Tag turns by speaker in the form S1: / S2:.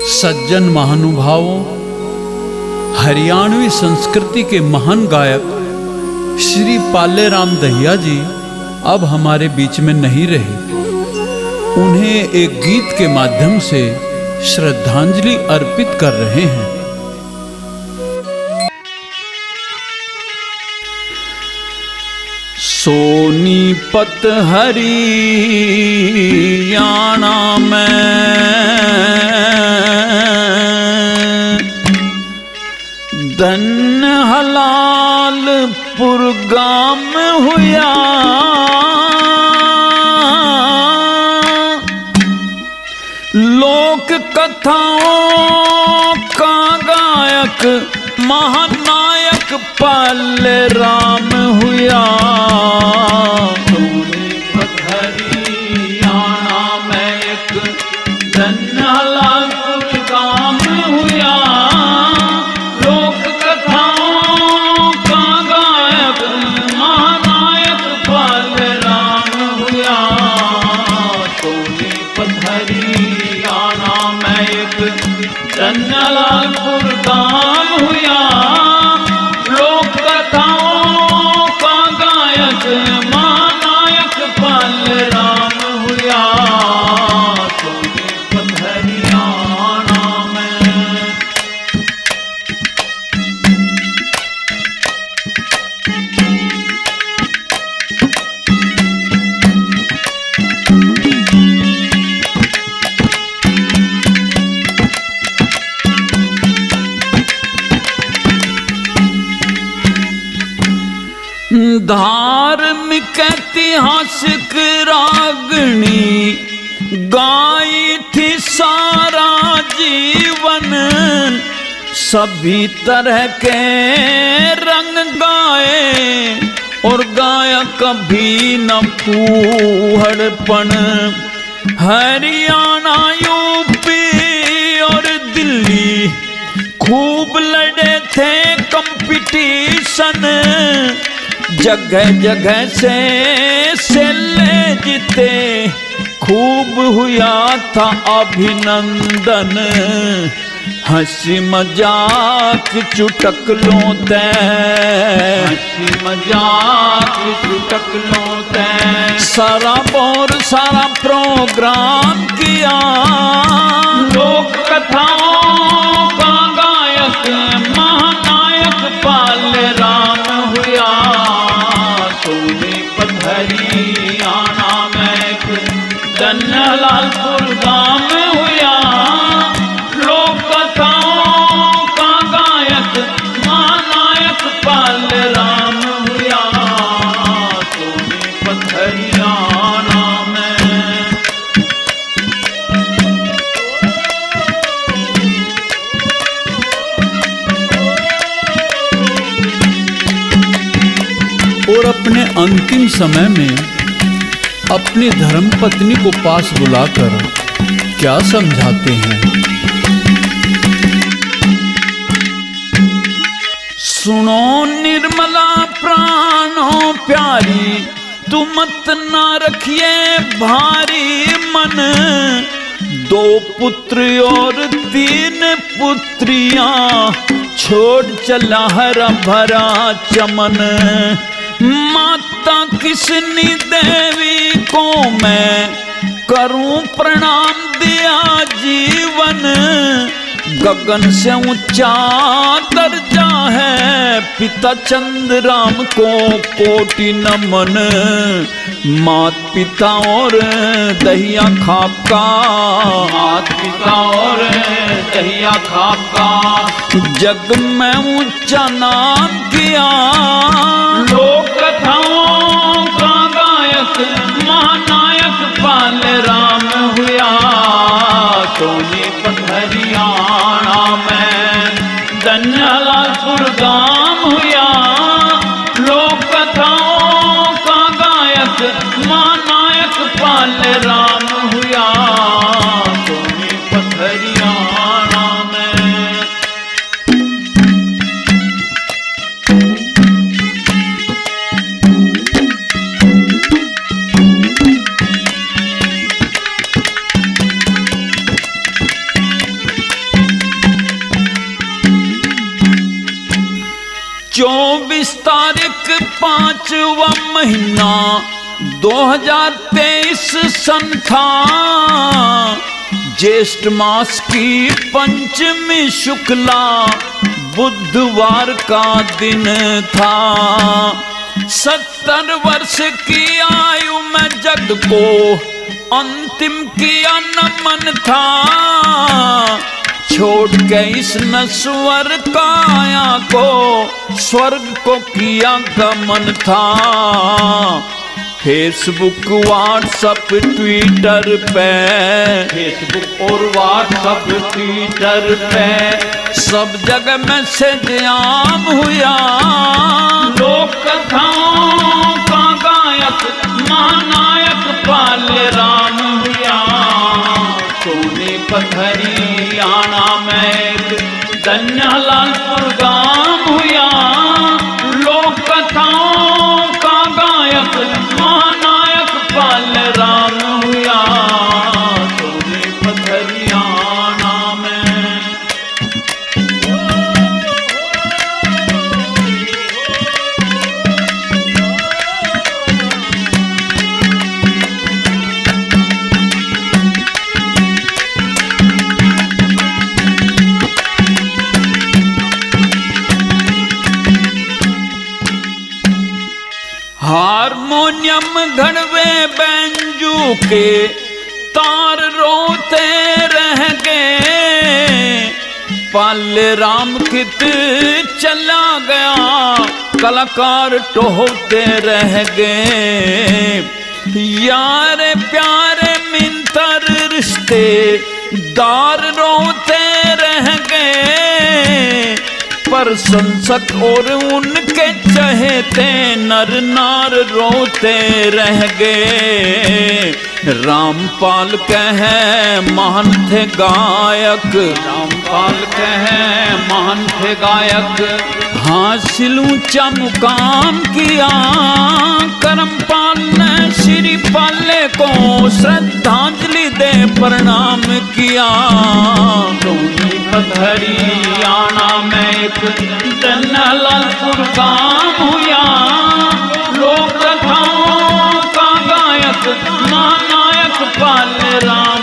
S1: सज्जन महानुभावों, हरियाणवी संस्कृति के महान गायक श्री पालेराम दहिया जी अब हमारे बीच में नहीं रहे। उन्हें एक गीत के माध्यम से श्रद्धांजलि अर्पित कर रहे हैं। सोनीपत हरियाणा में धन हलालपुर गाम हुआ, लोक कथाओं का गायक महानायक पालेराम हुआ। सोनीपत हरियाणा में एक धन हलालपुर गाम हुआ, लोक कथाओं का गायक महानायक पालेराम हुआ। सोनीपत हरियाणा में एक धन हलालपुर गाम हुआ, लोक कथाओं का गायक महानायक पालेराम हुआ। सोनीपत हरियाणा में धार्मिक ऐतिहासिक रागनी गाई थी सारा जीवन, सभी तरह के रंग गाए और गाया कभी न फूहड़पन। हरियाणा यूपी और दिल्ली खूब लड़े थे कंपटीशन, जगह जगह से ले जीते, खूब हुआ था अभिनंदन। हंसी मजाक चुटकलों तय, हंसी मजाक चुटकलों तय, सारा बोर सारा प्रोग्राम किया। लोक कथाओं का गायक महानायक पालेराम हुआ। सोनीपत हरियाणा में एक धन हलालपुर गाम हुआ, लोक कथाओं का गायक महानायक पालेराम हुआ। सोनीपत हरियाणा में और अपने अंतिम समय में अपनी धर्मपत्नी को पास बुलाकर क्या समझाते हैं। सुनो निर्मला प्राणों प्यारी, तू मत ना रखिए भारी मन, 2 पुत्र और 3 पुत्रियां छोड़ चला हरा भरा चमन। माता किसनी देवी को मैं करूं प्रणाम, दिया जीवन, गगन से ऊंचा दर्जा है, पिता चंद्राम को कोटि नमन। मात पिता और दहिया खाप का, मात पिता और दहिया खाप का जग में ऊंचा नाम किया। लोक कथाओं का गायक महानायक पालेराम हुआ। सोनीपत हरियाणा में धन हलालपुर गाम हुआ, लोक कथाओं का गायक महानायक पालेराम हुआ। सोनीपत हरियाणा में 24 तारीख 5वां महीना 2023 सन था। ज्येष्ठ मास की पंचमी शुक्ला बुधवार का दिन था। 70 वर्ष की आयु में जग को अंतिम किया नमन था। छोड़ के इस नश्वर काया को स्वर्ग को किया गमन था। फेसबुक व्हाट्सएप ट्विटर पे, फेसबुक और व्हाट्सएप ट्विटर पे सब जगह मैसेज आम हुआ। लोक कथाओं का गायक महानायक पाले राम हुआ। सोने पथरियाना में धन्यलालपुर गांव हुआ। लोक कथाओं का गायक महानायक पाले राम हुआ। सोने पथरियाना में हारमोनियम घड़वे बैंजू के तार रोते रह गए। पाले राम कित चला गया, कलाकार टोहते रह गए। यारे प्यारे मिंतर रिश्ते दार रोते रह गए। प्रशंसक और उनके चहेते नर नार रोते रह गए। रामपाल कहे महान थे गायक, रामपाल कहे महान थे गायक। हासिल ऊंचा मुकाम किया, करमपाल ने श्री पाले को श्रद्धांजलि दे प्रणाम किया। सोनी पथरियाना में एक धन्यलालपुर गांव हुआ। लोक कथाओं का गायक महानायक पाले राम